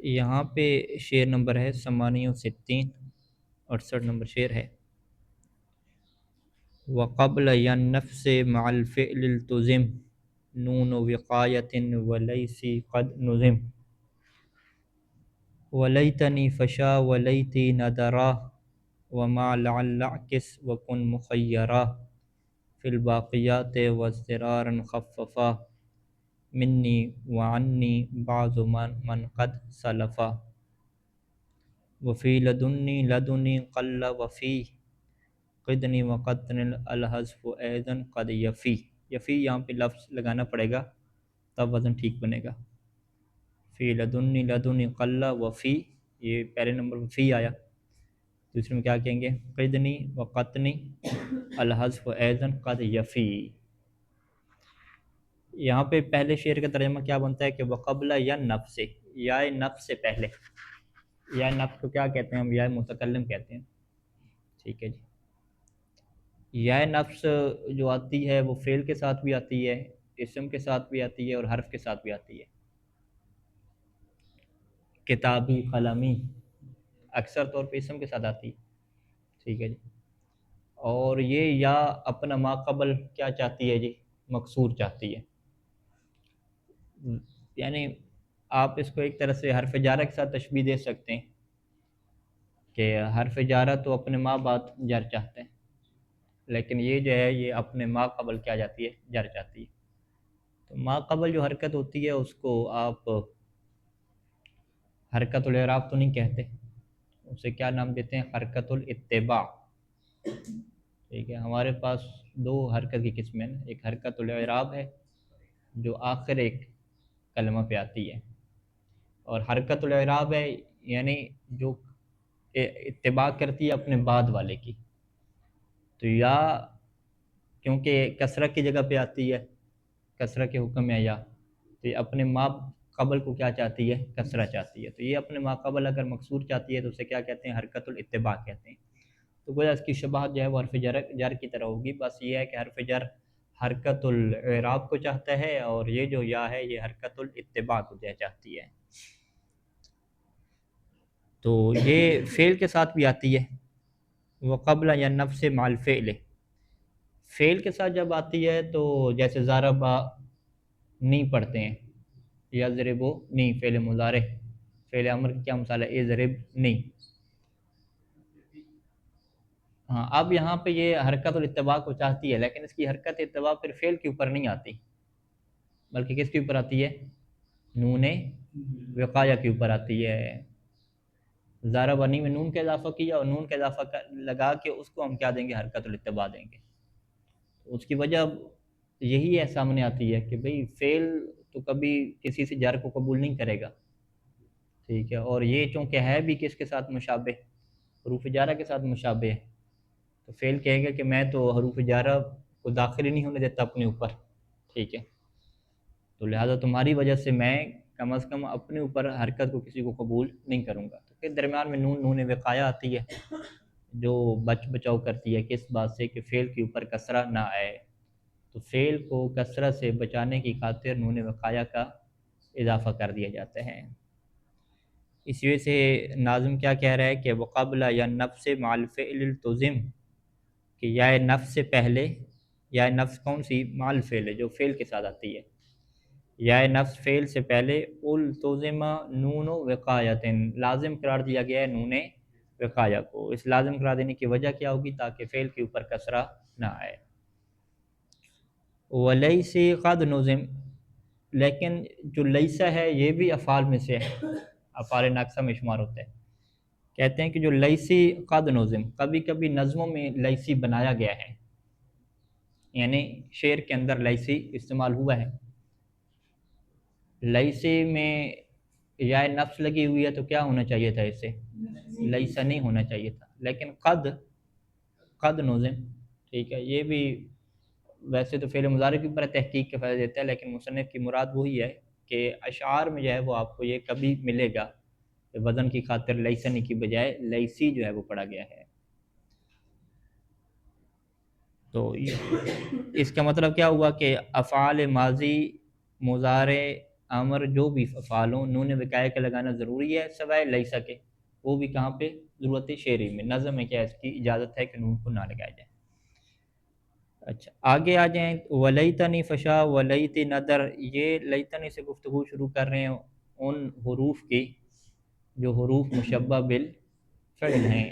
یہاں پہ شعر نمبر ہے 68 68 نمبر شعر ہے۔ وقبل النفس مع الفعل التزم نون وقایة وليس قد نظم ولیتنی فشا ولیتی ندرا وما لعل اعکس وکن مخیرا فی الباقیات واضطرارا خففا منی وعنی بعض من قد سلفا وفی لدنی قل وفی قدنی وقتن الحذف ایضا قد یفی۔ یفی یہاں پہ لفظ لگانا پڑے گا تب وزن ٹھیک بنے گا۔ فی لدنی قل وفی، یہ پہلے نمبر پہ فی آیا، دوسرے میں کیا کہیں گے؟ قدنی وقتنی الحذف ایضا قد یفی۔ یہاں پہ پہلے شعر کا ترجمہ کیا بنتا ہے کہ وقبل یا نفس، یا نفس سے پہلے، یا نفس کو کیا کہتے ہیں ہم؟ یا متکلم کہتے ہیں، ٹھیک ہے جی۔ یا نفس جو آتی ہے وہ فعل کے ساتھ بھی آتی ہے، اسم کے ساتھ بھی آتی ہے اور حرف کے ساتھ بھی آتی ہے۔ کتابی، قلمی اکثر طور پہ اسم کے ساتھ آتی ہے، ٹھیک ہے جی۔ اور یہ یا اپنا ما قبل کیا چاہتی ہے جی؟ مکسور چاہتی ہے، یعنی آپ اس کو ایک طرح سے حرف جارہ کے ساتھ تشبیہ دے سکتے ہیں کہ حرف جارہ تو اپنے ما بعد جر چاہتے ہیں، لیکن یہ جو ہے یہ اپنے ما قبل کیا جاتی ہے؟ جر چاہتی ہے۔ تو ما قبل جو حرکت ہوتی ہے اس کو آپ حرکت الاعراب تو نہیں کہتے، اسے کیا نام دیتے ہیں؟ حرکت الاتباع، ٹھیک ہے۔ ہمارے پاس دو حرکت کی قسمیں ہیں، ایک حرکت الاعراب ہے جو آخر ایک کلمہ پہ آتی ہے، اور حرکت الاعراب ہے یعنی جو اتباع کرتی ہے اپنے بعد والے کی۔ تو یا کیونکہ کسرہ کی جگہ پہ آتی ہے، کسرہ کے حکم ہے یا، تو یہ اپنے ما قبل کو کیا چاہتی ہے؟ کسرہ چاہتی ہے۔ تو یہ اپنے ما قبل اگر مکسور چاہتی ہے تو اسے کیا کہتے ہیں؟ حرکت الاتباع کہتے ہیں۔ تو گویا اس کی شباہت جو ہے وہ حرف جر کی طرح ہوگی، بس یہ ہے کہ حرف جر حرکت الاعراب کو چاہتا ہے اور یہ جو یا ہے یہ حرکت الاتباع کو چاہتی ہے۔ تو یہ فعل کے ساتھ بھی آتی ہے، وقبل یا نفس مع الفعل، فعل کے ساتھ جب آتی ہے تو جیسے ضربا نہیں پڑھتے ہیں، یضربو نہیں، فعل مضارع، فعل امر کی کیا مثال ہے؟ اضرب نہیں۔ ہاں، اب یہاں پہ یہ حرکت الاتباع کو چاہتی ہے، لیکن اس کی حرکت اتباع پھر فعل کے اوپر نہیں آتی، بلکہ کس کے اوپر آتی ہے؟ نون وقایہ کے اوپر آتی ہے۔ ضربنی میں نون کا اضافہ کیا اور نون کا اضافہ لگا کے اس کو ہم کیا دیں گے؟ حرکت الاتباع دیں گے۔ اس کی وجہ یہی ہے سامنے آتی ہے کہ بھئی فعل تو کبھی کسی سے جر کو قبول نہیں کرے گا، ٹھیک ہے، اور یہ چونکہ ہے بھی کس کے ساتھ مشابہ؟ حروف جارہ کے ساتھ مشابہ ہے، تو فعل کہے گا کہ میں تو حروف جارہ کو داخل ہی نہیں ہونے دیتا اپنے اوپر، ٹھیک ہے، تو لہٰذا تمہاری وجہ سے میں کم از کم اپنے اوپر حرکت کو کسی کو قبول نہیں کروں گا۔ تو پھر درمیان میں نون وقایہ آتی ہے جو بچاؤ کرتی ہے کس بات سے؟ کہ فعل کے اوپر کسرہ نہ آئے، تو فعل کو کسرہ سے بچانے کی خاطر نون وقایہ کا اضافہ کر دیا جاتا ہے۔ اس وجہ سے ناظم کیا کہہ رہا ہے کہ وقبل یا نفس مع الفعل التزم، کہ یا نفس سے پہلے، یا نفس کون سی؟ مع الفعل جو فعل کے ساتھ آتی ہے، یا نفس فعل سے پہلے التزم نون وقایۃ، لازم قرار دیا گیا ہے نون وقایہ کو۔ اس لازم قرار دینے کی وجہ کیا ہوگی؟ تاکہ فعل کے اوپر کسرہ نہ آئے۔ ولیس قد نظم، لیکن جو لیسا ہے یہ بھی افعال میں سے ہے، افعال ناقصہ میں شمار ہوتا ہے۔ کہتے ہیں کہ جو لیسی قد نظم، کبھی کبھی نظموں میں لیسی بنایا گیا ہے، یعنی شعر کے اندر لیسی استعمال ہوا ہے۔ لیسی میں یا نفس لگی ہوئی ہے تو کیا ہونا چاہیے تھا؟ اسے لیسا نہیں ہونا چاہیے تھا، لیکن قد نظم، ٹھیک ہے، یہ بھی ویسے تو فعل مضارع کے اوپر تحقیق کا فائدہ دیتا ہے، لیکن مصنف کی مراد وہی ہے کہ اشعار میں جو ہے وہ آپ کو یہ کبھی ملے گا کہ وزن کی خاطر لیسنی کی بجائے لیسی جو ہے وہ پڑھا گیا ہے۔ تو اس کا مطلب کیا ہوا کہ افعال ماضی، مضارع امر جو بھی افعال ہوں نون وقایہ کا لگانا ضروری ہے سوائے لیسا کے، وہ بھی کہاں پہ؟ ضرورت شعری میں، نظم میں کیا اس کی اجازت ہے کہ نون کو نہ لگایا جائے۔ اچھا آگے آ جائیں، ولیتنی فشا ولیتی ندر، یہ لیتنی سے گفتگو شروع کر رہے ہیں ان حروف کی جو حروف مشبہ بالفعل ہیں۔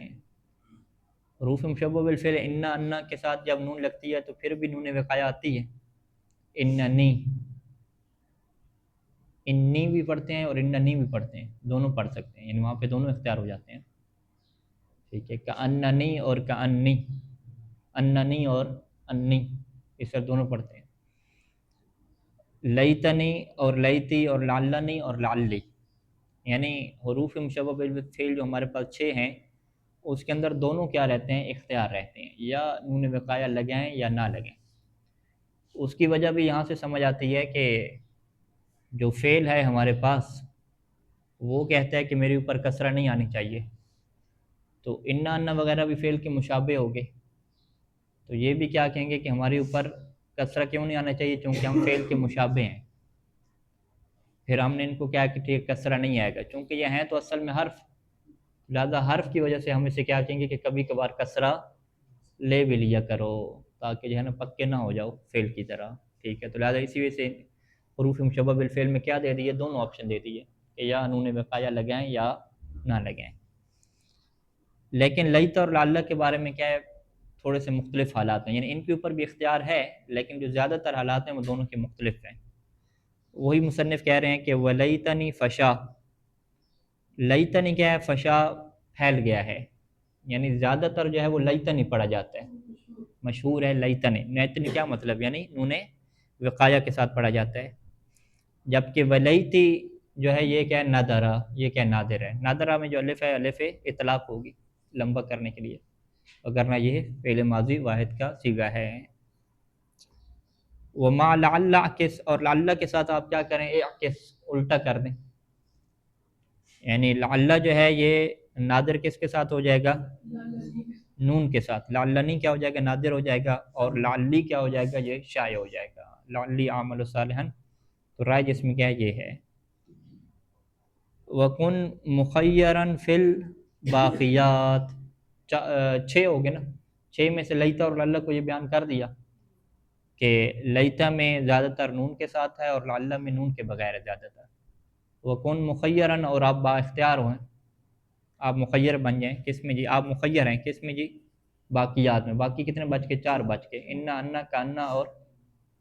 حروف مشبہ بالفعل انا انا کے ساتھ جب نون لگتی ہے تو پھر بھی نون وقایہ آتی ہے، اننی، انی بھی پڑھتے ہیں اور اننی بھی پڑھتے ہیں، دونوں پڑھ سکتے ہیں، یعنی وہاں پہ دونوں اختیار ہو جاتے ہیں، ٹھیک ہے، کأننی اور کأنی، اننی اور انی، اس طرح دونوں پڑھتے ہیں، لیتنی اور لیتی اور لعلنی اور لعلی، یعنی حروف مشبہ بالفعل جو ہمارے پاس 6 ہیں اس کے اندر دونوں کیا رہتے ہیں؟ اختیار رہتے ہیں، یا نون وقایہ لگائیں یا نہ لگائیں۔ اس کی وجہ بھی یہاں سے سمجھ آتی ہے کہ جو فعل ہے ہمارے پاس وہ کہتا ہے کہ میرے اوپر کسرہ نہیں آنی چاہیے، تو انا انا وغیرہ بھی فعل کے مشابہ ہو گئے، تو یہ بھی کیا کہیں گے کہ ہمارے اوپر کسرہ کیوں نہیں آنا چاہیے؟ چونکہ ہم فعل کے مشابہ ہیں، پھر ہم نے ان کو کیا کہ ٹھیک کسرہ نہیں آئے گا، چونکہ یہ ہیں تو اصل میں حرف، لہذا حرف کی وجہ سے ہم اسے کیا کہیں گے کہ کبھی کبھار کسرہ لے بھی لیا کرو تاکہ جو ہے نا پکے نہ ہو جاؤ فعل کی طرح، ٹھیک ہے، تو لہذا اسی وجہ سے حروف مشبہ بالفعل میں کیا دے دیے؟ دونوں آپشن دے دیے کہ یا نون وقایہ لگائیں یا نہ لگائیں۔ لیکن لیت اور لعلہ کے بارے میں کیا ہے؟ تھوڑے سے مختلف حالات ہیں، یعنی ان کے اوپر بھی اختیار ہے لیکن جو زیادہ تر حالات ہیں وہ دونوں کے مختلف ہیں۔ وہی مصنف کہہ رہے ہیں کہ ولیتنی فشا، لیتنی کیا ہے؟ فشا، پھیل گیا ہے، یعنی زیادہ تر جو ہے وہ لیتنی پڑھا جاتا ہے، مشہور ہے لیتنی، نیتنی کیا مطلب؟ یعنی نون وقایہ کے ساتھ پڑھا جاتا ہے، جبکہ ولیتی جو ہے یہ کیا ہے؟ نادرہ، یہ کیا نادر ہے، نادرہ میں جو الف ہے الف اطلاق ہوگی لمبا کرنے کے لیے، وگرنہ یہ فعل ماضی واحد کا صیغہ ہے۔ وما لعل اعکس، اور لعل کے ساتھ آپ کیا کریں؟ اعکس، الٹا کر دیں، یعنی لعل جو ہے یہ نادر کس کے ساتھ ہو جائے گا؟ نون کے ساتھ، لعلنی کیا ہو جائے گا؟ نادر ہو جائے گا، اور لعلی کیا ہو جائے گا؟ یہ شائع ہو جائے گا، لعلی اعمل صالحا، تو رائے جس میں کیا ہے؟ یہ ہے۔ وَكُن مُخَيَّرًا فِي الْبَاقِيَاتِ، 6 ہو گئے نا، 6 میں سے لیتا اور لعلہ کو یہ بیان کر دیا کہ لیتا میں زیادہ تر نون کے ساتھ ہے اور لعلہ میں نون کے بغیر ہے زیادہ تر۔ وَكُن مُخَيَّرًا، اور آپ با اختیار ہوئیں، آپ مخیر بن جائیں، کس میں جی؟ آپ مخیر ہیں کس میں جی؟ باقیات میں، باقی کتنے بچ کے؟ 4 بچ کے، انا انا کانا اور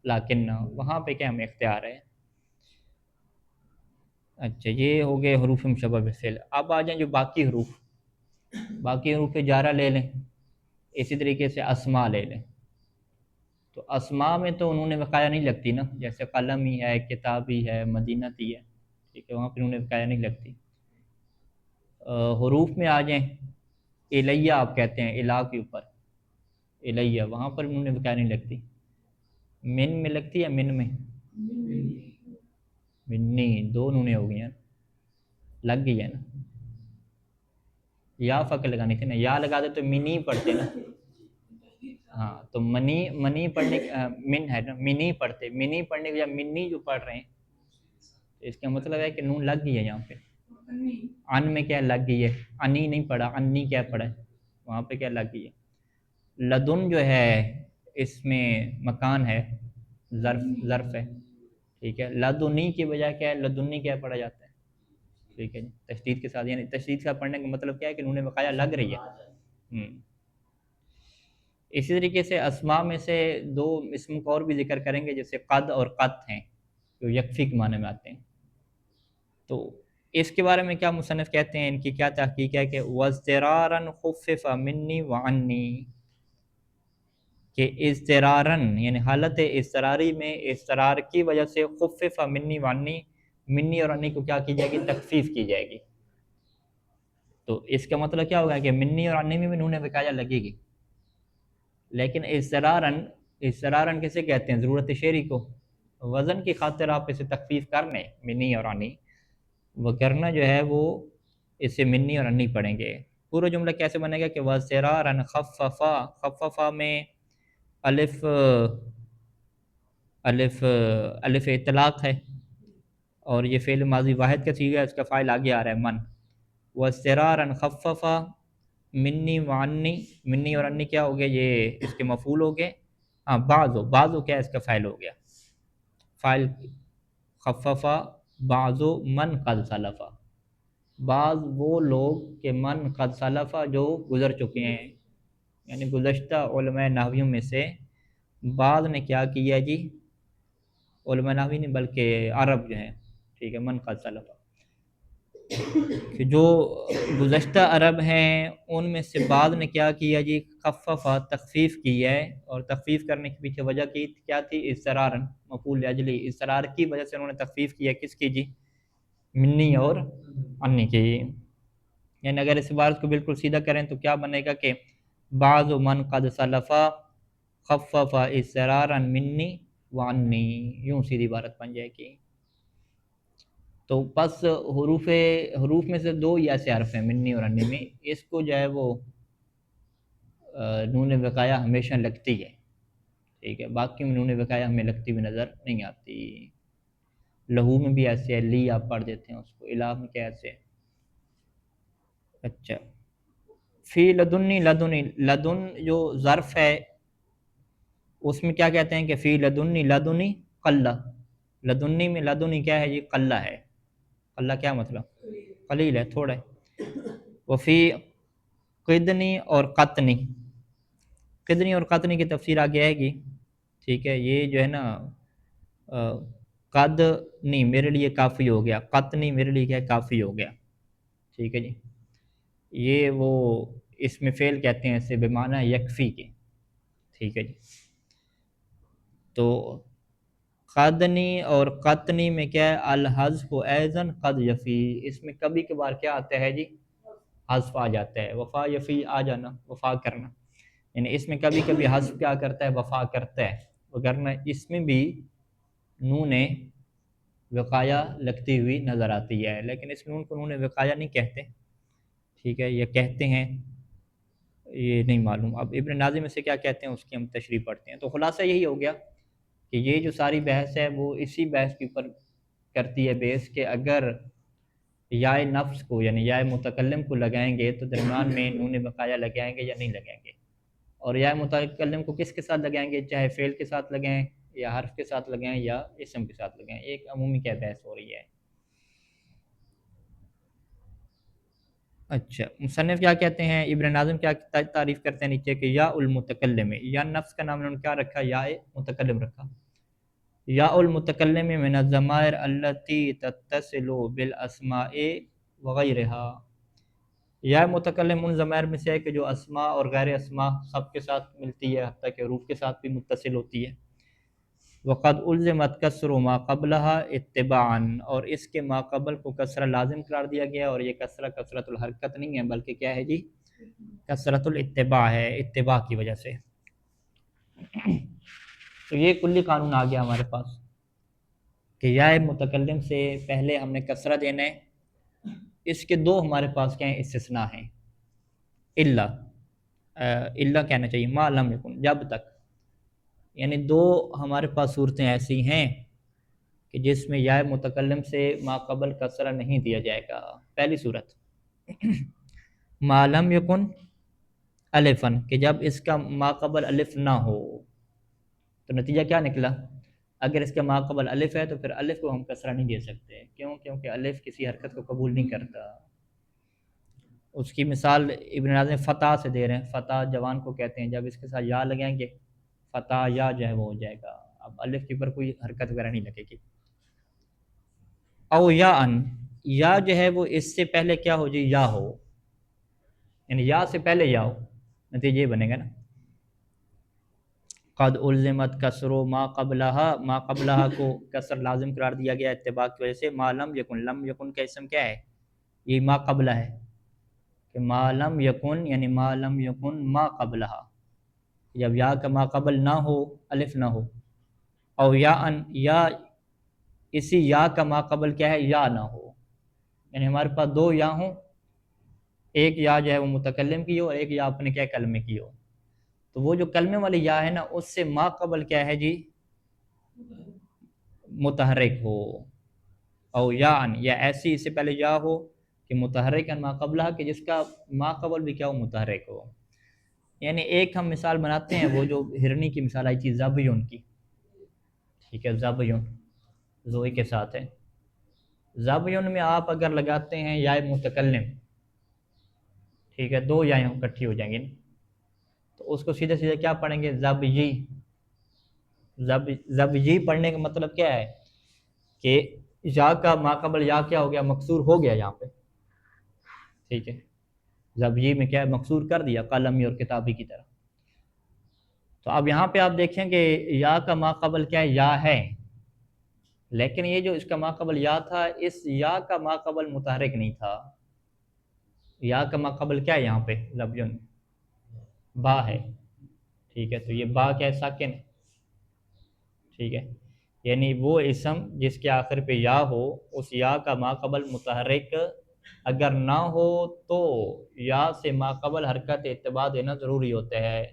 لاکنہ، وہاں پہ کیا ہمیں اختیار ہے۔ اچھا یہ ہو گئے حروف مشبہ بالفعل۔ اب آ جائیں جو باقی حروف، باقی حروف جارہ لے لیں، اسی طریقے سے اسماء لے لیں، تو اسماء میں تو انہوں نے وقایہ نہیں لگتی نا، جیسے قلمی ہے، کتابی ہے، مدینتی ہے، ٹھیک ہے، وہاں پہ انہوں نے وقایہ نہیں لگتی۔ حروف میں آ جائیں، الیہ آپ کہتے ہیں الہ کے اوپر، الیہ، وہاں پر انہوں نے وقایہ نہیں لگتی۔ من میں لگتی ہے، من میں، منی، 2 نونیں ہو گئی ہیں، لگ گئی ہے نا، یا فقط لگانی تھی نا، یا لگا دے تو منی پڑھتے نا، ہاں تو منی پڑھنے من ہے نا، منی پڑھتے، منی پڑھنے کے یا منی جو پڑھ رہے ہیں، تو اس کا مطلب ہے کہ نون لگ گئی ہے یہاں پہ، ان میں کیا لگ گئی ہے، انی نہیں پڑھا، انی کیا پڑھا ہے، وہاں پہ کیا لگ گئی ہے۔ لدن جو ہے اس میں مکان ہے، ظرف ہے، ٹھیک ہے، لدنی کی بجائے کیا ہے؟ لدنی کیا پڑھا جاتا ہے، ٹھیک ہے جی، تشدید کے ساتھ، یعنی تشدید کے ساتھ پڑھنے کا مطلب کیا ہے کہ نون وقایہ لگ رہی ہے۔ اسی طریقے سے اسماء میں سے 2 اسم کو اور بھی ذکر کریں گے، جیسے قد اور قط ہیں، جو یکفی کے معنی میں آتے ہیں، تو اس کے بارے میں کیا مصنف کہتے ہیں، ان کی کیا تحقیق ہے کہ وَاضْطِرَارًا خُفِّفَ مِنِّي وَعَنِّي، کہ اضطرارن یعنی حالت اضطراری میں اضطرار کی وجہ سے خفف منی وانی، منی اور انی کو کیا کی جائے گی؟ تخفیف کی جائے گی، تو اس کا مطلب کیا ہوگا کہ منی اور انی میں بھی نون وقایہ لگے گی، لیکن اضطرارن کسے کہتے ہیں؟ ضرورت شعری کو، وزن کی خاطر آپ اسے تخفیف کرنے منی اور انی، وگرنہ جو ہے وہ اسے منی اور انی پڑھیں گے۔ پورا جملہ کیسے بنے گا کہ وَاضْطِرَارًا خَفَّفَا، خففا میں الف اطلاق ہے، اور یہ فعل ماضی واحد کا صیغہ ہے، اس کا فاعل آگے آ رہا ہے من. وَاسْتِرَارًا خَفَّفَ منی وعنی، منی اور انی کیا ہو گیا، یہ اس کے مفعول ہو گئے. ہاں بعضو کیا ہے، اس کا فاعل ہو گیا. فاعل خففا بعضو من قد سلفا، بعض وہ لوگ کہ من قد سلفا جو گزر چکے ہیں، یعنی گزشتہ علماء نحویوں میں سے بعض نے کیا کیا جی، علماء نحوی نہیں بلکہ عرب جو ہیں، ٹھیک ہے، من قد سلفا، کہ جو گزشتہ عرب ہیں ان میں سے بعض نے کیا کیا جی، خففا تخفیف کی ہے. اور تخفیف کرنے کے پیچھے وجہ کی کیا تھی، اضطرارً مفعول لاجلی، اضطرار کی وجہ سے انہوں نے تخفیف کی ہے. کس کی جی، منی اور انی کی. یعنی اگر اس عبارت کو بالکل سیدھا کریں تو کیا بنے گا کہ بعض من قد سلفا خفف اضطرارا منی وعنی، یوں سیدھی عبارت بن جائے گی. تو پس حروف میں سے دو یا ایسے حرف ہیں منی اور انی میں، اس کو جو ہے وہ نون وقایہ ہمیشہ لگتی ہے، ٹھیک ہے، باقی میں نون وقایہ ہمیں لگتی ہوئی نظر نہیں آتی. لہو میں بھی ایسے ہے، لی آپ پڑھ دیتے ہیں اس کو، الہ میں کیا ایسے ہے. اچھا، فی لدنی، لدن جو ظرف ہے اس میں کیا کہتے ہیں کہ فی لدنی قلہ، لدنی میں لدنی کیا ہے جی، قلہ ہے. قلہ کیا مطلب، قلیل ہے، تھوڑا ہے. وفی قدنی اور قطنی، قدنی اور قطنی کی تفسیر آگے آئے گی، ٹھیک ہے. یہ جو ہے نا قد نہیں میرے لیے کافی ہو گیا، قطنی میرے لیے کیا کافی ہو گیا، ٹھیک ہے جی. یہ وہ اس میں فعل کہتے ہیں اسے بمعنی یکفی کے، ٹھیک ہے جی. تو قدنی اور قطنی میں کیا ہے، الحذف ایضاً قد یفی، اس میں کبھی کبھار کیا آتا ہے جی، حذف آ جاتا ہے. وفا یفی آ جانا، وفا کرنا، یعنی اس میں کبھی کبھی حذف کیا کرتا ہے، وفا کرتا ہے. وگرنہ اس میں بھی نون وقایہ لگتی ہوئی نظر آتی ہے، لیکن اس نون کو نون وقایہ نہیں کہتے، ٹھیک ہے. یہ کہتے ہیں، یہ نہیں معلوم. اب ابن ناظم میں سے کیا کہتے ہیں اس کی ہم تشریح پڑھتے ہیں. تو خلاصہ یہی ہو گیا کہ یہ جو ساری بحث ہے وہ اسی بحث کے اوپر کرتی ہے بیس، کہ اگر یا نفس کو یعنی یا متکلم کو لگائیں گے تو درمیان میں نون بقایا لگائیں گے یا نہیں لگائیں گے، اور یا متکلم کو کس کے ساتھ لگائیں گے، چاہے فعل کے ساتھ لگائیں یا حرف کے ساتھ لگائیں یا اسم کے ساتھ لگائیں. ایک عمومی کیا بحث ہو رہی ہے. اچھا، مصنف کیا کہتے ہیں، ابن ناظم کیا تعریف کرتے ہیں نیچے کہ یا المتکلم، یا نفس کا نام انہوں نے کیا رکھا، یا متکلم رکھا. یا المتکلم من الضمائر التي تتصل بالاسماء وغیرہا، یا متکلم ان ضمائر میں سے ہے کہ جو اسماء اور غیر اسماء سب کے ساتھ ملتی ہے، حتیٰ کہ حروف کے ساتھ بھی متصل ہوتی ہے. وقد الزمت کسر ما قبلها اتباعا، اور اس کے ما قبل کو کسرہ لازم قرار دیا گیا، اور یہ کسرہ کسرۃ الحرکت نہیں ہے بلکہ کیا ہے جی، کسرۃ الاتباع ہے، اتباع کی وجہ سے. تو یہ کلی قانون آ گیا ہمارے پاس کہ یا متکلم سے پہلے ہم نے کسرہ دینا ہے. اس کے دو ہمارے پاس کیا ہیں، استثناء ہیں. الا کہنا چاہیے، ما لم یکن، جب تک، یعنی دو ہمارے پاس صورتیں ایسی ہیں کہ جس میں یا متکلم سے ما قبل کسرہ نہیں دیا جائے گا. پہلی صورت ما لم یکن الفن، کہ جب اس کا ما قبل الف نہ ہو. تو نتیجہ کیا نکلا، اگر اس کا ما قبل الف ہے تو پھر الف کو ہم کسرہ نہیں دے سکتے. کیوں؟ کیونکہ الف کسی حرکت کو قبول نہیں کرتا. اس کی مثال ابن ناظم فتح سے دے رہے ہیں. فتح جوان کو کہتے ہیں، جب اس کے ساتھ یا لگائیں گے فتح یا جو ہے وہ ہو جائے گا، اب الف کے اوپر کوئی حرکت وغیرہ نہیں لگے گی. او یا ان، یا جو ہے وہ اس سے پہلے کیا ہو جی، یا ہو، یعنی یا سے پہلے یا ہو، نتیجہ یہ بنے گا نا. قد الزمت کسر ما قبلها، ما قبلها کو کسر لازم قرار دیا گیا اتباع کی وجہ سے. ما لم یکن، لم یکن کا اسم کیا ہے، یہ ما قبلہ ہے، کہ ما لم یکن یعنی ما لم یکن ما قبلها، جب یا کا ما قبل نہ ہو، الف نہ ہو. او یا ان، یا اسی یا کا ما قبل کیا ہے، یا نہ ہو، یعنی ہمارے پاس دو یا ہوں، ایک یا جو ہے وہ متکلم کی ہو اور ایک یا اپنے کیا کلمے کی ہو. تو وہ جو کلمے والی یا ہے نا اس سے ما قبل کیا ہے جی، متحرک ہو. او یا ان، یا ایسی اس سے پہلے یا ہو کہ متحرکن ما قبلہ، کہ جس کا ما قبل بھی کیا ہو، متحرک ہو. یعنی ایک ہم مثال بناتے ہیں، وہ جو ہرنی کی مثال آئی تھی زبیون کی، ٹھیک ہے، زبیون زوئی کے ساتھ ہے. زبیون میں آپ اگر لگاتے ہیں یا متکلم، ٹھیک ہے، دو یا اکٹھی ہو جائیں گے، تو اس کو سیدھے سیدھے کیا پڑھیں گے، زبیی. زبیی پڑھنے کا مطلب کیا ہے کہ یا کا ماقبل یا کیا ہو گیا، مکسور ہو گیا یہاں پہ، ٹھیک ہے. زبیی میں کیا ہے، مکسور کر دیا، قلمی اور کتابی کی طرح. تو اب یہاں پہ آپ دیکھیں کہ یا کا ماقبل کیا ہے، یا ہے، لیکن یہ جو اس کا ماقبل یا تھا، اس یا کا ماقبل متحرک نہیں تھا. یا کا ماقبل کیا ہے یہاں پہ زبیون، با ہے، ٹھیک ہے. تو یہ با کیا ہے، ساکن، ٹھیک ہے. یعنی وہ اسم جس کے آخر پہ یا ہو، اس یا کا ماقبل متحرک اگر نہ ہو تو یا سے ماقبل حرکت اتباع دینا ضروری ہوتا ہے.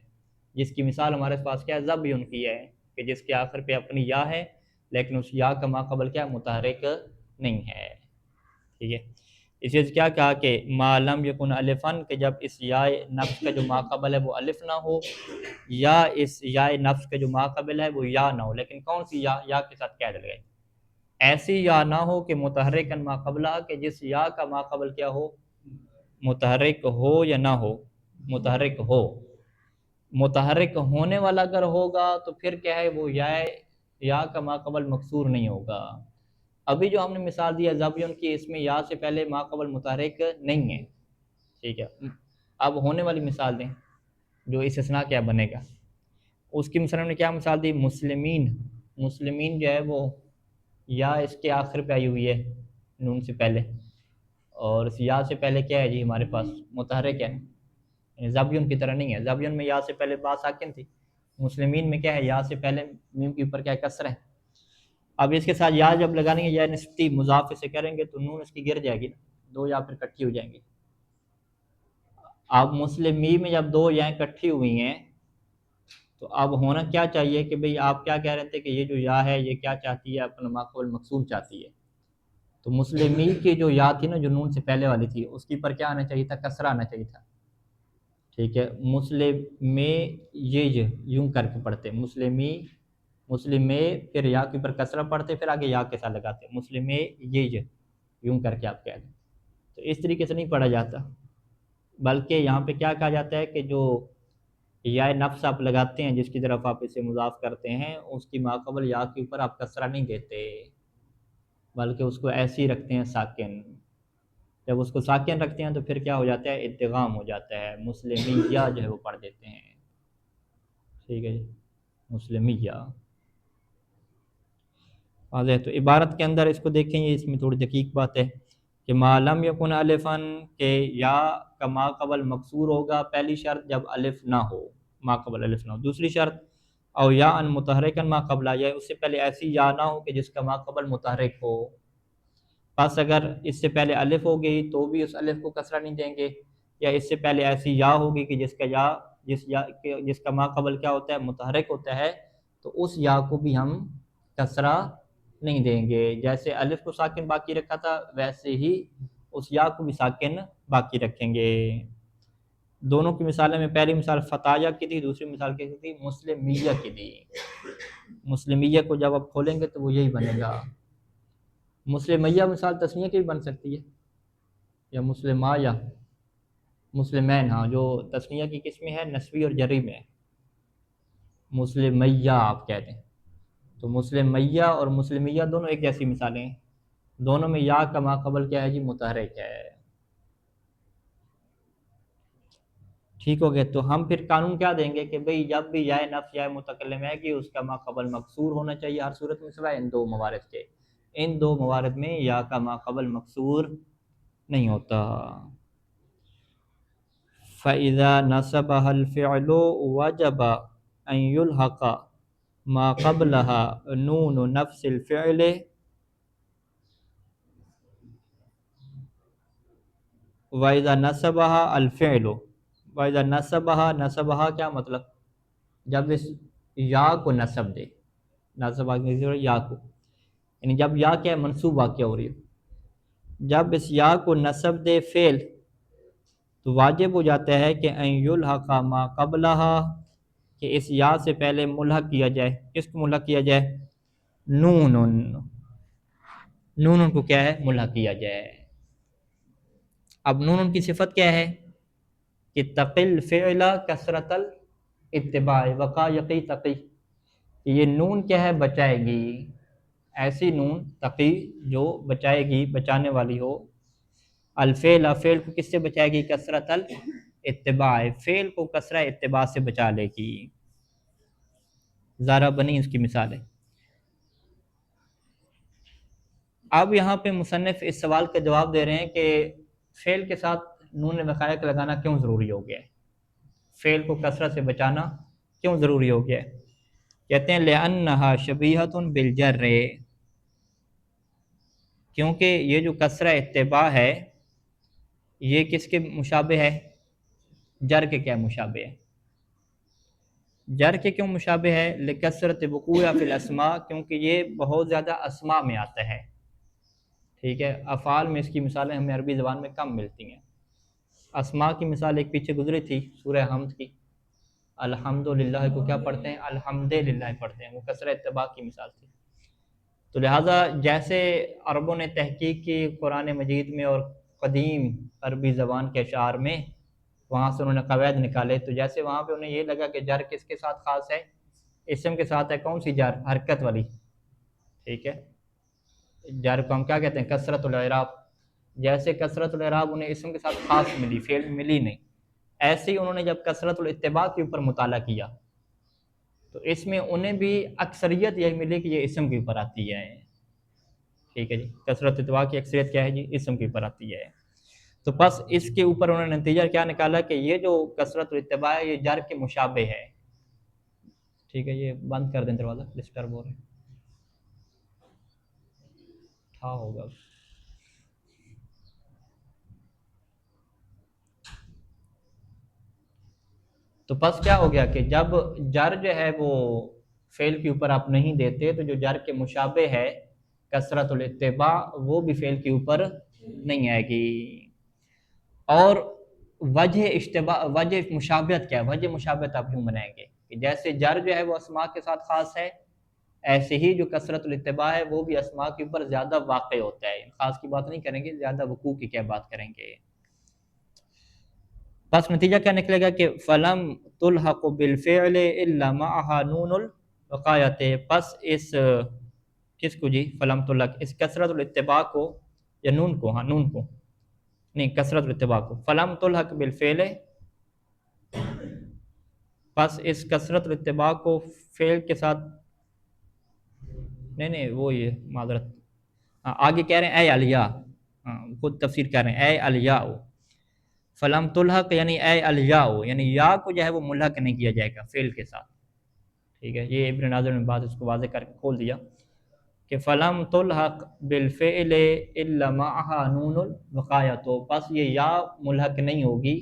جس کی مثال ہمارے پاس کیا ہے، زبیون کی ہے، کہ جس کے آخر پہ اپنی یا ہے لیکن اس یا کا ماقبل کیا ہے، متحرک نہیں ہے، ٹھیک ہے. اسی سے کیا کہا کہ ما لم یکن الفن، کہ جب اس یا نفس کا جو ماقبل ہے وہ الف نہ ہو، یا اس یا نفس کا جو ماقبل ہے وہ یا نہ ہو. لیکن کون سی یا کے ساتھ کیا ڈل گئی، ایسی یا نہ ہو کہ متحرکن ماقبلہ، کہ جس یا کا ماقبل کیا ہو، متحرک ہو یا نہ ہو، متحرک ہو. متحرک ہونے والا اگر ہوگا تو پھر کیا ہے، وہ یا کا ماقبل مکسور نہیں ہوگا. ابھی جو ہم نے مثال دیا زبیون کی، اس میں یا سے پہلے ماقبل متحرک نہیں ہے، ٹھیک ہے. اب ہونے والی مثال دیں جو استثناء کیا بنے گا. اس کی مثال نے کیا مثال دی، مسلمین. مسلمین جو ہے وہ یا اس کے آخر پہ آئی ہوئی ہے نون سے پہلے، اور اس یا سے پہلے کیا ہے جی ہمارے پاس متحرک ہے، یعنی زبیون کی طرح نہیں ہے. زبیون میں یا سے پہلے با ساکن تھی، مسلمین میں کیا ہے، یا سے پہلے میم کے اوپر کیا ہے، کسر ہے. اب اس کے ساتھ یا جب لگانے گے، یا نسبتی مضاف سے کریں گے تو نون اس کی گر جائے گی نا، دو یا پھر کٹھی ہو جائیں گی. اب مسلمی میں جب دو یا کٹھی ہوئی ہیں تو اب ہونا کیا چاہیے کہ بھئی آپ کیا کہہ رہے تھے کہ یہ جو یا ہے یہ کیا چاہتی ہے، اپنا ماقبل مقصور چاہتی ہے. تو مسلمی کی جو یا تھی نا، جو نون سے پہلے والی تھی، اس کی پر کیا آنا چاہیے تھا، کسرہ آنا چاہیے تھا، ٹھیک ہے. مسلم یہ یوں کر کے پڑھتے، مسلمی، مسلم میں پھر یا کے اوپر کسرہ پڑھتے، پھر آگے یا کے ساتھ لگاتے، مسلم یہ یوں کر کے آپ کہہ دیں. تو اس طریقے سے نہیں پڑھا جاتا، بلکہ یہاں پہ کیا کہا جاتا ہے کہ جو یا نفس آپ لگاتے ہیں، جس کی طرف آپ اسے مضاف کرتے ہیں، اس کی ماقبل یا کے اوپر آپ کسرہ نہیں دیتے، بلکہ اس کو ایسے ہی رکھتے ہیں ساکن. جب اس کو ساکن رکھتے ہیں تو پھر کیا ہو جاتا ہے، ادغام ہو جاتا ہے، مسلمیہ جو ہے وہ پڑھ دیتے ہیں، ٹھیک ہے جی، مسلمیہ. واضح. تو عبارت کے اندر اس کو دیکھیں گے، اس میں تھوڑی دقیق بات ہے کہ ما لم یکن الفن، کہ یا کا ما قبل مکسور ہوگا، پہلی شرط جب الف نہ ہو، ما قبل الف نہ ہو. دوسری شرط او یا ان متحرکن ما قبل، یا اس سے پہلے ایسی یا نہ ہو کہ جس کا ما قبل متحرک ہو. پس اگر اس سے پہلے الف ہو گئی تو بھی اس الف کو کسرہ نہیں دیں گے، یا اس سے پہلے ایسی یا ہوگی کہ جس کا جس کا ما قبل کیا ہوتا ہے، متحرک ہوتا ہے، تو اس یا کو بھی ہم کسرہ نہیں دیں گے. جیسے الف کو ساکن باقی رکھا تھا، ویسے ہی اس یا کو بھی ساکن باقی رکھیں گے. دونوں کی مثالیں میں پہلی مثال فتایہ کی تھی، دوسری مثال کی تھی مسلمیہ کی تھی. مسلمیہ کو جب آپ کھولیں گے تو وہ یہی بنے گا. مسلمیہ مثال تسنیہ کی بھی بن سکتی ہے، یا مسلمایہ، مسلمین، ہاں، جو تسنیہ کی قسمیں ہیں نسوی اور جری میں، مسلمیہ آپ کہتے ہیں. تو مسلمیہ اور مسلمیہ دونوں ایک جیسی مثالیں ہیں، دونوں میں یا کا ماقبل کیا ہے جی، متحرک ہے. ٹھیک ہو گیا. تو ہم پھر قانون کیا دیں گے کہ بھئی جب بھی یا نفس یا متکلم ہے کہ اس کا ماقبل مکسور ہونا چاہیے ہر صورت میں، سوائے ان دو موارد کے. ان دو موارد میں یا کا ماقبل مکسور نہیں ہوتا. فَإِذَا نَصَبَهَا الْفِعْلُ وَجَبَ أَنْ يُلْحَقَ مَا قَبْلَهَا نُونُ نَفْسِ الْفِعْلِ وَإِذَا نَصَبَهَا الْفِعْلُ. وَإِذَا نَصَبَهَا کیا مطلب، جب اس یا کو نصب دے، نصب یا کو، یعنی جب یا کیا ہے منصوب واقع ہو رہی ہو، جب اس یا کو نصب دے فعل تو واجب ہو جاتا ہے کہ ان یلحق ما قبلہا، کہ اس یا سے پہلے ملحق کیا جائے. کس کو ملحق کیا جائے؟ نون. نون کو کیا ہے؟ ملحق کیا جائے. اب نون کی صفت کیا ہے کہ تقل فعل کثرت الاتباع وقا یقی تقی. یہ نون کیا ہے؟ بچائے گی. ایسی نون تقی جو بچائے گی، بچانے والی ہو. الفعل، فعل کو کس سے بچائے گی؟ کثرت الاتباع، فعل کو کثرت اتباع سے بچا لے گی. ذرا بنی اس کی مثال ہے. اب یہاں پہ مصنف اس سوال کا جواب دے رہے ہیں کہ فعل کے ساتھ نون وقایہ کا لگانا کیوں ضروری ہو گیا ہے؟ فعل کو کثرت سے بچانا کیوں ضروری ہو گیا ہے؟ کہتے ہیں لِأَنَّهَا شَبِيهَةٌ بِالْجَرِّ، کیونکہ یہ جو کثرت اتباع ہے یہ کس کے مشابہ ہے؟ جر کے. کیا مشابہ ہے؟ جر کے کیوں مشابہ ہے؟ لکثرت وقوعہ فی الاسماء، کیونکہ یہ بہت زیادہ اسماء میں آتا ہے. ٹھیک ہے، افعال میں اس کی مثالیں ہمیں عربی زبان میں کم ملتی ہیں. اسماء کی مثال ایک پیچھے گزری تھی سورہ حمد کی، الحمدللہ کو کیا پڑھتے ہیں؟ الحمدللہ پڑھتے ہیں، وہ کثرت اتباع کی مثال تھی. تو لہٰذا جیسے عربوں نے تحقیق کی قرآن مجید میں اور قدیم عربی زبان کے اشعار میں، وہاں سے انہوں نے قواعد نکالے، تو جیسے وہاں پہ انہیں یہ لگا کہ جر کس کے ساتھ خاص ہے؟ اسم کے ساتھ ہے. کون سی جر؟ حرکت والی. ٹھیک ہے، جر کو ہم کیا کہتے ہیں؟ کثرت الاعراب. جیسے کثرت الاعراب انہیں اسم کے ساتھ خاص ملی، فعل ملی نہیں، ایسے ہی انہوں نے جب کثرت الاتباع کے اوپر مطالعہ کیا تو اس میں انہیں بھی اکثریت یہی ملی کہ یہ اسم کے اوپر آتی ہے. ٹھیک ہے جی، کثرت اتباع کی اکثریت کیا ہے جی؟ اسم کے اوپر آتی ہے. تو بس اس کے اوپر انہوں نے نتیجہ کیا نکالا کہ یہ جو کثرت الاتباع ہے یہ جر کے مشابہ ہے. ٹھیک ہے، یہ بند کر دیں دروازہ، ڈسٹرب ہو رہے ہیں. تھا ہوگا. تو بس کیا ہو گیا کہ جب جر جو ہے وہ فعل کے اوپر آپ نہیں دیتے تو جو جر کے مشابہ ہے کثرت الاتباع وہ بھی فعل کے اوپر نہیں آئے گی. اور وجہ اشتباہ، وجہ مشابہت کیا ہے؟ وجہ مشابہت آپ یوں بنائیں گے کہ جیسے جر جو ہے وہ اسماء کے ساتھ خاص ہے، ایسے ہی جو کثرت الاتباع ہے وہ بھی اسماء کے اوپر زیادہ واقع ہوتا ہے. خاص کی بات نہیں کریں گے، زیادہ وقوع کی کیا بات کریں گے. بس نتیجہ کیا نکلے گا کہ فلم تلحق بالفعل الا معها نون الوقایت. پس اس کس کو جی؟ فلم تلحق، اس کثرت الاتباع کو یا نون کو؟ ہاں نون کو نہیں، کثرت الاتباع کو. فلم تلحق بالفعل، پس اس کثرت الاتباع کو فعل کے ساتھ نہیں وہ یہ معذرت آگے کہہ رہے ہیں اے الیا، خود تفسیر کر رہے ہیں اے الیا. فلم تلحق یعنی اے الیا، یعنی یا کو جو ہے وہ ملحق نہیں کیا جائے گا فعل کے ساتھ. ٹھیک ہے، یہ ابن ناظر نے بعد اس کو واضح کر کے کھول دیا کہ فلم تلحق بالفعل الا معها نون الوقایہ. تو پس یہ یا ملحق نہیں ہوگی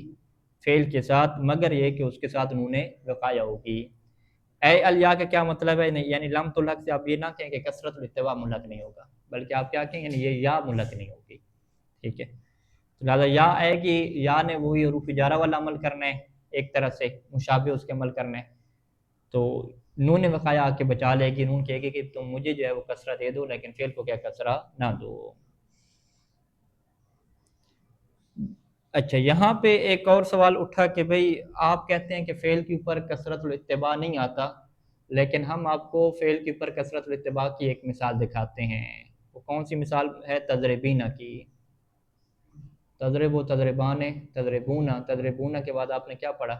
فعل کے ساتھ مگر یہ کہ اس کے ساتھ نون وقایہ ہوگی. اے الیا کا کیا مطلب ہے؟ یعنی لم تلحق سے آپ یہ نہ کہیں کہ کثرت الاتباع ملحق نہیں ہوگا، بلکہ آپ کیا کہیں یعنی یہ یا ملحق نہیں ہوگی. ٹھیک ہے، لہٰذا یا آئے گی، یا نے وہی حروف جارہ والا عمل کرنا ہے، ایک طرح سے مشابہ اس کے عمل کرنا ہے. تو نون وقایہ آ کے بچا لے گی، نون کہے گی کہ تم مجھے جو ہے وہ کسرہ دے دو لیکن فعل کو کیا کسرہ نہ دو. اچھا، یہاں پہ ایک اور سوال اٹھا کہ بھئی آپ کہتے ہیں کہ فعل کے اوپر کثرت الاتباع نہیں آتا، لیکن ہم آپ کو فعل کے اوپر کثرت الاتباع کی ایک مثال دکھاتے ہیں. وہ کون سی مثال ہے؟ تضربین کی. تضرب و تضربان تضربون، تضربون کے بعد آپ نے کیا پڑھا؟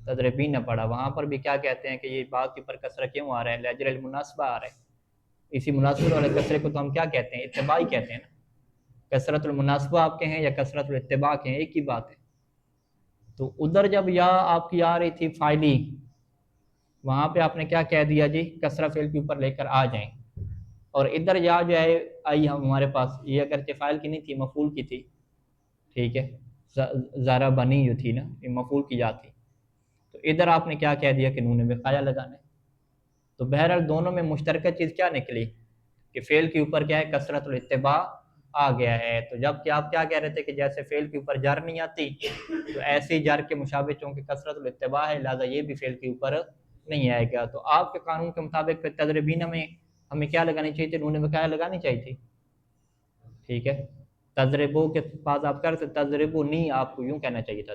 تضربین پڑھا. وہاں پر بھی کیا کہتے ہیں کہ یہ بات کے اوپر کسرہ کیوں آ رہا ہے؟ لاجل المناسبہ آ رہا ہے. اسی مناسبت والے کسرے کو تو ہم کیا کہتے ہیں؟ اتباعی کہتے ہیں نا. کثرت المناسبہ آپ کے ہیں یا کثرت الاتباع کے ہیں، ایک ہی بات ہے. تو ادھر جب یا آپ کی آ رہی تھی فاعلی، وہاں پہ آپ نے کیا کہہ دیا جی؟ کسرہ فعل کے اوپر لے کر آ جائیں. اور ادھر یا جو ہے آئی ہمارے پاس، یہ اگرچہ فاعل کی نہیں تھی، مفعول کی تھی. ٹھیک ہے، زارا بنی جو تھی نا، یہ مفعول کی یا تھی. تو ادھر آپ نے کیا کہہ دیا کہ نون وقایہ لگانا ہے. تو بہرحال دونوں میں مشترکہ چیز کیا نکلی؟ کہ فعل کے اوپر کیا ہے کثرت الاتباع آ گیا ہے. تو جب کہ آپ کیا کہہ رہے تھے کہ جیسے فعل کے اوپر جر نہیں آتی تو ایسے ہی جر کے مشابہ چونکہ کثرت الاتباع ہے لہٰذا یہ بھی فعل کے اوپر نہیں آئے گا. تو آپ کے قانون کے مطابق پھر تضربین میں ہمیں کیا لگانی چاہیے تھی؟ نون وقایہ لگانی چاہیے تھی. ٹھیک ہے, تضربو کے پاس آپ کر سکتے تضربو نی آپ کو یوں کہنا چاہیے تھا,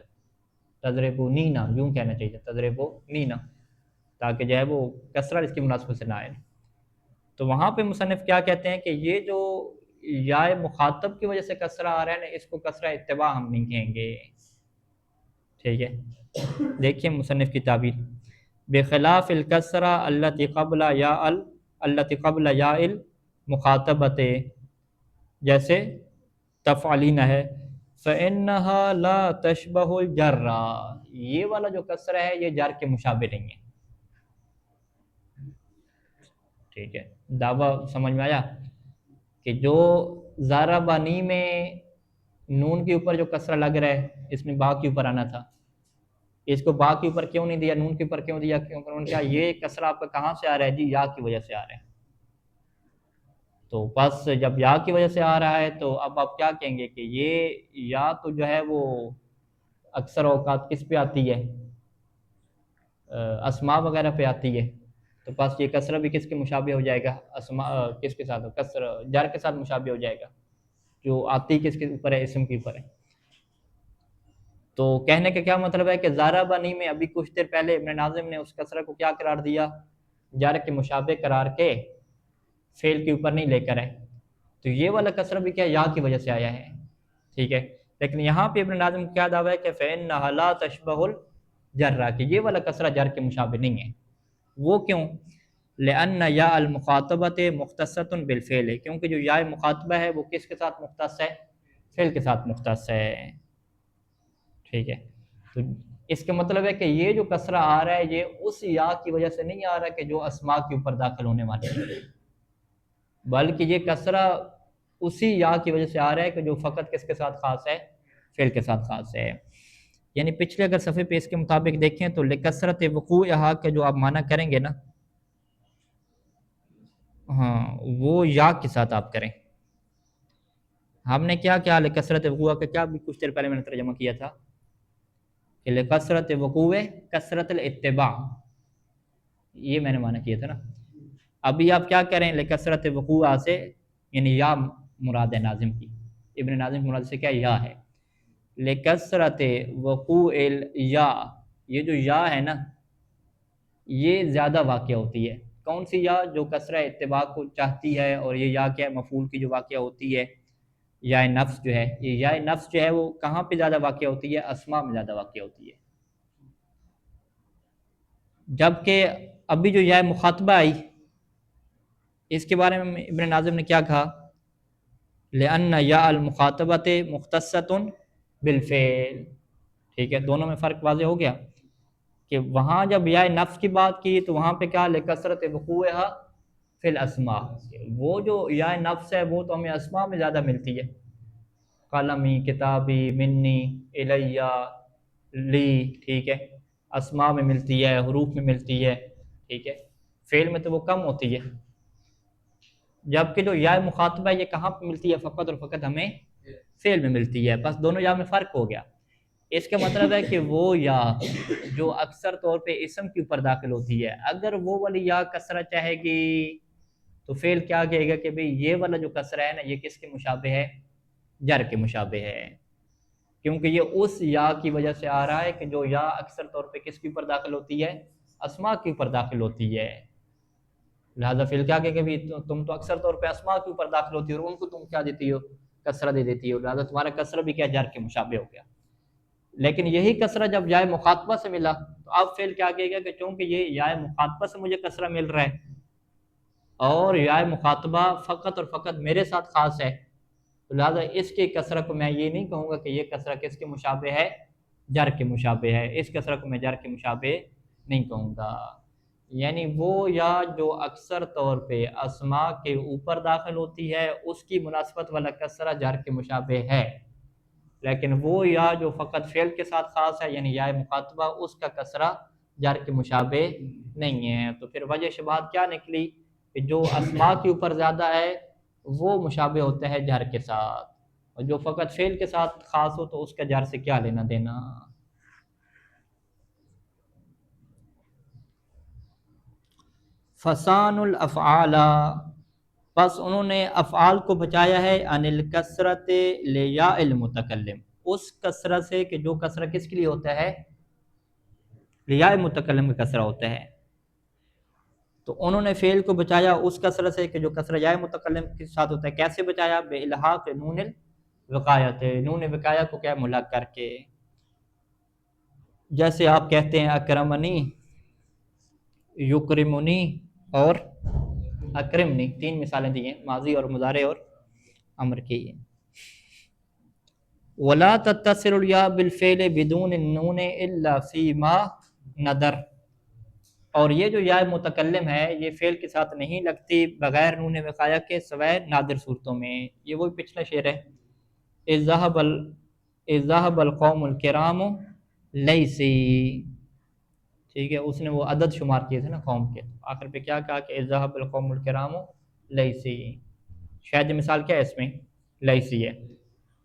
تضربو نینا یوں کہنا چاہیے تھا, تضربو نینا, تاکہ جو ہے وہ کسرہ اس کی مناسبت سے نہ آئے. تو وہاں پہ مصنف کیا کہتے ہیں کہ یہ جو یا مخاطب کی وجہ سے کسرہ آ رہا ہے نا اس کو کسرہ اتباع ہم نہیں کہیں گے. ٹھیک ہے, دیکھیے مصنف کی تعبیر, بخلاف الکسرہ التی قبل یا التی قبل یا المخاطبت, جیسے تفعلین ہے, فإنها لا تشبه الجر, یہ والا جو کسرہ ہے یہ جر کے مشابہ نہیں ہے. ٹھیک ہے, دعویٰ سمجھ میں آیا کہ جو ضربنی میں نون کے اوپر جو کسرہ لگ رہا ہے اس میں با کے اوپر آنا تھا, اس کو با کے اوپر کیوں نہیں دیا, نون کے اوپر کیوں دیا؟ کیونکہ انہوں نے کہا یہ کسرہ آپ کا کہاں سے آ رہا ہے جی, یا کی وجہ سے آ رہا ہے. تو بس جب یا کی وجہ سے آ رہا ہے تو اب آپ کیا کہیں گے کہ یہ یا تو جو ہے وہ اکثر اوقات کس پہ آتی ہے, اسماء وغیرہ پہ آتی ہے. تو بس یہ کسرہ بھی کس کے مشابہ ہو جائے گا, اسماء کس کے ساتھ, کسرہ جر کے ساتھ مشابہ ہو جائے گا, جو آتی کس کے اوپر ہے, اسم کے اوپر ہے. تو کہنے کا کیا مطلب ہے کہ ضربنی میں ابھی کچھ دیر پہلے ابن ناظم نے اس کسرہ کو کیا قرار دیا, جر کے مشابہ قرار کے, فعل کے اوپر نہیں لے کر ہے. تو یہ والا کسرہ بھی کیا یا کی وجہ سے آیا ہے. ٹھیک ہے, لیکن یہاں پہ ابن ناظم کیا دعویٰ ہے کہ فإنها لا تشبه الجر, کہ یہ والا کسرہ جر کے مشابہ نہیں ہے. وہ کیوں؟ لأن یا المخاطبۃ مختصۃ بالفعل, کیونکہ جو یا مخاطبہ ہے وہ کس کے ساتھ مختص ہے, فعل کے ساتھ مختص ہے. ٹھیک ہے, تو اس کا مطلب ہے کہ یہ جو کسرہ آ رہا ہے یہ اس یا کی وجہ سے نہیں آ رہا کہ جو اسماء کے اوپر داخل ہونے والے ہیں, بلکہ یہ کسرہ اسی یا کی وجہ سے آ رہا ہے کہ جو فقط کس کے ساتھ خاص ہے, فعل کے ساتھ خاص ہے. یعنی پچھلے اگر صفحے پہ اس کے مطابق دیکھیں تو لکثرت وقوعہا کا جو آپ معنی کریں گے نا, ہاں وہ یا کے ساتھ آپ کریں. ہم نے کیا کیا لکثرت وقوع کا کیا بھی کچھ دیر پہلے میں نے ترجمہ کیا تھا کہ لکثرت وقوع کثرت الاتباع, یہ میں نے معنی کیا تھا نا. ابھی آپ کیا کریں, لکثرت وقوع سے یعنی یا مراد ہے ناظم کی, ابن ناظم کی مراد سے کیا یا ہے, لکثرت وقوع یا, یہ جو یا ہے نا یہ زیادہ واقع ہوتی ہے. کون سی یا؟ جو کسرہ اتباع کو چاہتی ہے, اور یہ یا کیا ہے, مفعول کی جو واقع ہوتی ہے, یا نفس جو ہے, یہ یا نفس جو ہے وہ کہاں پہ زیادہ واقع ہوتی ہے, اسماء میں زیادہ واقع ہوتی ہے. جبکہ ابھی جو یا مخاطبہ آئی اس کے بارے میں ابن ناظم نے کیا کہا, لأن یا المخاطبۃ مختصۃ بالفعل. ٹھیک ہے, دونوں میں فرق واضح ہو گیا کہ وہاں جب یا نفس کی بات کی تو وہاں پہ کیا لکثرت وقوعہا فی الاسماء, وہ جو یا نفس ہے وہ تو ہمیں اسماء میں زیادہ ملتی ہے, قلمی, کتابی, منی, الیہ, لی. ٹھیک ہے, اسماء میں ملتی ہے, حروف میں ملتی ہے. ٹھیک ہے, فعل میں تو وہ کم ہوتی ہے. جبکہ جو یا مخاطبہ یہ کہاں پہ ملتی ہے, فقط اور فقط ہمیں فعل میں ملتی ہے. بس دونوں یا میں فرق ہو گیا. اس کا مطلب ہے کہ وہ یا جو اکثر طور پہ اسم کے اوپر داخل ہوتی ہے, اگر وہ والی یا کسرہ چاہے گی تو فعل کیا کہے گا کہ بھئی یہ والا جو کسرہ ہے نا یہ کس کے مشابہ ہے, جر کے مشابہ ہے, کیونکہ یہ اس یا کی وجہ سے آ رہا ہے کہ جو یا اکثر طور پہ کس کے اوپر داخل ہوتی ہے, اسماء کے اوپر داخل ہوتی ہے. لہذا فعل کیا کہ بھی تم تو اکثر طور پہ اسماء کے اوپر داخل ہوتی ہو اور ان کو تم کیا دیتی ہو, کسرہ دے دیتی ہو, لہذا تمہارا کسرہ بھی کیا جر کے مشابہ ہو گیا. لیکن یہی کسرہ جب یا مخاطبہ سے ملا تو اب فعل کیا کہے گا کہ چونکہ یہ یا مخاطبہ سے مجھے کسرہ مل رہا ہے اور یا مخاطبہ فقط اور فقط میرے ساتھ خاص ہے, تو لہٰذا اس کے کسرہ کو میں یہ نہیں کہوں گا کہ یہ کسرہ کس کے مشابہ ہے, جر کے مشابہ ہے. اس کسرہ کو میں جر کے مشابہ نہیں کہوں گا. یعنی وہ یا جو اکثر طور پہ اسماء کے اوپر داخل ہوتی ہے اس کی مناسبت والا کسرہ جر کے مشابہ ہے, لیکن وہ یا جو فقط فعل کے ساتھ خاص ہے یعنی یا مخاطبہ اس کا کسرہ جر کے مشابہ نہیں ہے. تو پھر وجہ شبہات کیا نکلی کہ جو اسماء کے اوپر زیادہ ہے وہ مشابہ ہوتا ہے جر کے ساتھ، اور جو فقط فعل کے ساتھ خاص ہو تو اس کا جر سے کیا لینا دینا۔ فسان الافعال، بس انہوں نے افعال کو بچایا ہے عن الکسرت لیاء المتکلم، اس کسرت سے کہ جو کسرہ کس کے لیے ہوتا ہے، لیاء متکلم کا کسرہ ہوتا ہے، تو انہوں نے فعل کو بچایا اس کسرہ سے کہ جو کسرہ یاء متکلم کے ساتھ ہوتا ہے۔ کیسے بچایا؟ بے الحاق نون الوقایت، نون وقایہ کو کیا ملحق کر کے، جیسے آپ کہتے ہیں اکرمنی، یکرمنی اور اکرمنی، تین مثالیں دی ہیں ماضی اور مضارع اور امر کی۔ ولا تتصل الياء بالفعل بدون النون الا فيما ندر، اور یہ جو یا متکلم ہے یہ فعل کے ساتھ نہیں لگتی بغیر نون وقایہ کے سوائے نادر صورتوں میں۔ یہ وہی پچھلا شعر ہے، اذ ذهب القوم الکرام لیسی، ٹھیک ہے، اس نے وہ عدد شمار کیے تھے نا قوم کے، آخر پہ کیا کہا کہ اذ ذهب القوم الکرام لیسی، شاید مثال کیا ہے اس میں، لیسی ہے۔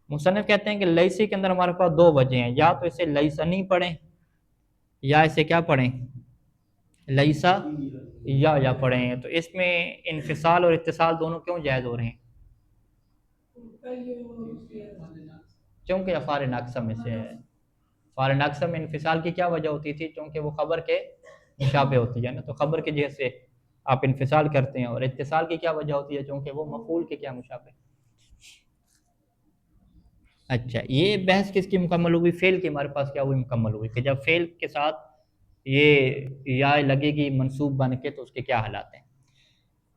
مصنف کہتے ہیں کہ لیسی کے اندر ہمارے پاس دو وجہ ہیں، یا تو اسے لیسنی پڑھیں یا اسے کیا پڑھیں، لیسا یا پڑھیں، تو اس میں انفصال اور اتصال دونوں کیوں جائز ہو رہے ہیں؟ چونکہ افعال ناقصہ میں سے ہے، افعال ناقصہ میں انفصال کی کیا وجہ ہوتی تھی؟ چونکہ وہ خبر کے مشابہ ہوتی ہے نا، تو خبر کے جیسے آپ انفصال کرتے ہیں، اور اتصال کی کیا وجہ ہوتی ہے؟ چونکہ وہ مفعول کے کیا مشابہ۔ اچھا، یہ بحث کس کی مکمل ہوئی؟ فعل کی ہمارے پاس کیا ہوئی؟ مکمل ہوئی کہ جب فعل کے ساتھ یہ یا لگے گی منصوب بن کے تو اس کے کیا حالات ہیں۔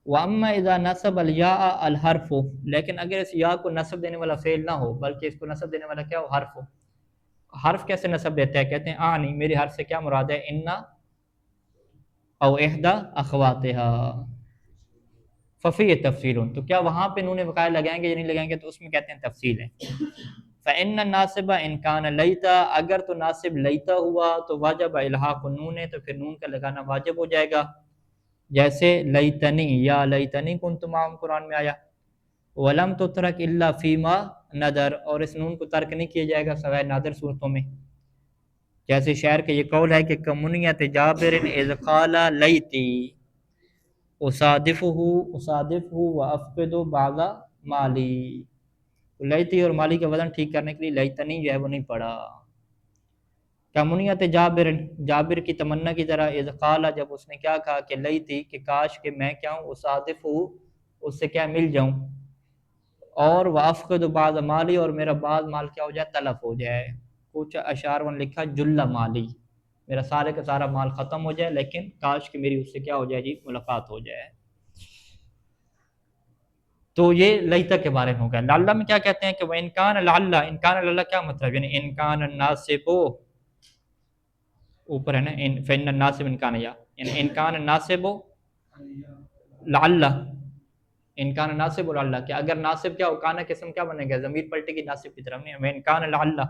وَأَمَّا إِذَا نَصَبَ الْيَاءَ الْحَرْفُ، لیکن اگر اس یا کو نصب دینے والا فعل نہ ہو بلکہ اس کو نصب دینے والا کیا ہو؟ حرف ہو۔ حرف کیسے نصب دیتا ہے؟ کہتے ہیں آنی، میری حرف سے کیا مراد ہے؟ انا او احدا اخواتہا، ففی تفصیل، تو کیا وہاں پہ نون وقایہ لگائیں گے یا نہیں لگائیں گے؟ تو اس میں کہتے ہیں تفصیل ہے۔ فَإِنَّ النَّاصِبَ إِنْ كَانَ لَيْتَا، اگر تو ناصب لیتا ہوا تو واجب الحاق النون، تو پھر نون کا لگانا واجب ہو جائے گا، جیسے لیتنی یا لیتنی کنت معہم قرآن میں آیا۔ وَلَمْ تُتْرَكْ إِلَّا فِي مَا نَدَر، اور اس نون کو ترک نہیں کیا جائے گا سوائے نادر صورتوں میں، جیسے شاعر کا یہ قول ہے کہ کمنیت جابر اذ قال لیتی اصادفہ وافقد بعض مالی، لیتی اور مالی کا وزن ٹھیک کرنے کے لیے لیتنی جو ہے وہ نہیں پڑھا۔ کمنیت جابر کی تمنا کی طرح، اذ قال، جب اس نے کیا کہا کہ لیتی، کہ کاش کہ میں کیا ہوں، اصادفہ، اس سے کیا مل جاؤں، اور وافقد بعض مالی، اور میرا بعض مال کیا ہو جائے، تلف ہو جائے۔ کچھ اشعار میں لکھا جل مالی، میرا سارے کا سارا مال ختم ہو جائے لیکن کاش کہ میری اس سے کیا ہو جائے جی، ملاقات ہو جائے۔ تو یہ لیتا کے بارے میں ہوگا۔ لعلہ میں کیا کہتے ہیں کہ وہ انکان لعلہ، انکان لعلہ کیا مطلب، یعنی انکان الناسب، اوپر ہے نا فإن الناسب انکان، یعنی انکان الناسب لعلہ، انکان ناصب لعلہ، کہ اگر ناصب کیا ہو، کانا کے اسم کیا بنے گا، ضمیر پلٹے گی ناصب کی طرف، نہیں، انکان لعلہ،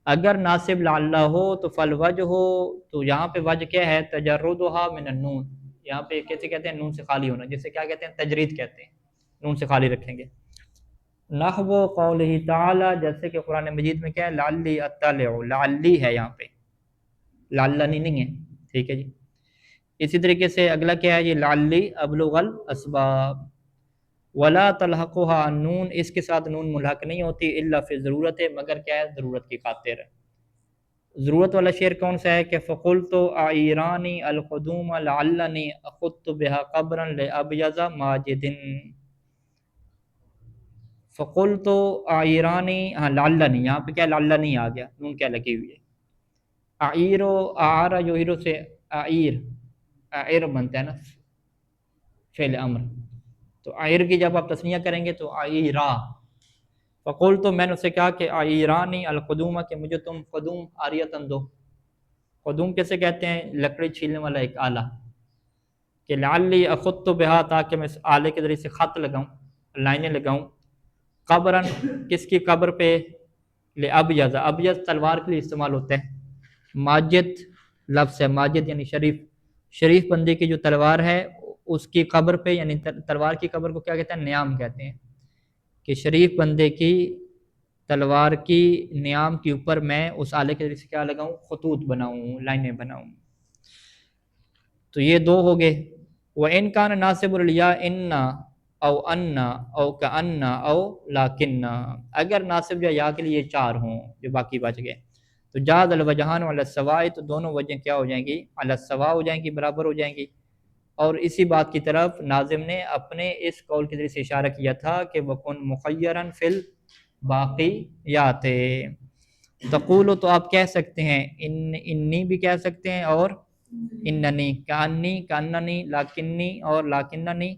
اگر ناصب لعلہ ہو تو فالوجہ ہو، تو یہاں پہ وجہ کیا ہے، تجردها من النون، یہاں پہ کیسے کہتے ہیں، نون سے خالی ہونا، جسے کیا کہتے ہیں، تجرید کہتے ہیں، نون سے خالی رکھیں گے۔ نحو قولہ تعالی، جیسے کہ قرآن مجید میں کیا ہے، لعلی اطلع، لعلی ہے یہاں پہ، لعلنی نہیں ہے، ٹھیک ہے جی۔ اسی طریقے سے اگلا کیا ہے یہ، لعلی ابلغ الاسباب، ولا تلحقها النون، اس کے ساتھ نون ملحق نہیں ہوتی، الا فی ضرورت، مگر کیا ہے، ضرورت کی خاطر۔ ضرورت والا شعر کون سا ہے کہ فقلت اعیرانی القدوم لعلنی اخذت بها قبرا لابیض ماجد، فقلت اعیرانی، ہاں لعلنی، یہاں پہ کیا لعلنی آ گیا، نون کیا لگی ہوئی ہے، اعیرو، اعارا جو ہیرو سے اعیر بنتا ہے نا فعل امر، تو اعیر کی جب آپ تسنیہ کریں گے تو اعیرا، فقول، تو میں نے اسے کہا کہ اعیرانی القدومہ، کہ مجھے تم قدوم عاریتن دو۔ قدوم کیسے کہتے ہیں، لکڑی چھیلنے والا ایک آلہ، کہ لعلی اخذت بہا، تاکہ میں اس آلے کے ذریعے سے خط لگاؤں، لائنیں لگاؤں، قبرن، کس کی قبر پہ، لابیض، ابیض تلوار کے لیے استعمال ہوتا ہے، ماجد لفظ ہے، ماجد یعنی شریف، شریف بندے کی جو تلوار ہے اس کی قبر پہ، یعنی تلوار کی قبر کو کیا کہتے ہیں؟ نیام کہتے ہیں، کہ شریف بندے کی تلوار کی نیام کے اوپر میں اس آلے کے ذریعے سے کیا لگاؤں؟ خطوط بناؤں، لائنیں بناؤں۔ تو یہ دو ہو گئے۔ وَإِنْ كَانَ نَاصِبُ الْيَاءِ إِنَّ او ان او كأن او لكن، اگر ناصب یا یا کے لیے چار ہوں جو باقی بچ گئے تو جاز الوجہان علی السواء، تو دونوں وجہیں کیا ہو جائیں گی؟ علی السواء ہو جائیں گی، برابر ہو جائیں گی۔ اور اسی بات کی طرف ناظم نے اپنے اس قول کے ذریعے سے اشارہ کیا تھا کہ وَكُنْ مُخَيَّرًا فِي الْبَاقِيَاتِ، تقول، تو آپ کہہ سکتے ہیں انی بھی کہہ سکتے ہیں، اور اننی، کانی، کاننی، لاکنی اور لاکننی،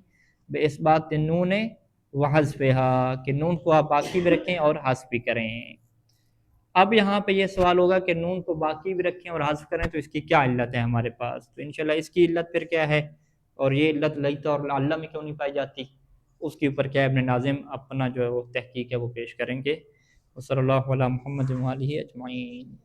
بے اس بات نون وحذفہا، کہ نون کو آپ باقی بھی رکھیں اور حذف بھی کریں۔ اب یہاں پہ یہ سوال ہوگا کہ نون کو باقی بھی رکھیں اور حذف کریں تو اس کی کیا علت ہے ہمارے پاس؟ تو انشاءاللہ اس کی علت پھر کیا ہے، اور یہ علت لغت اور لعل میں کیوں نہیں پائی جاتی، اس کے اوپر کیا ابن ناظم اپنا جو ہے وہ تحقیق ہے وہ پیش کریں گے۔ وصلی اللہ علی محمد وآلہ اجمعین۔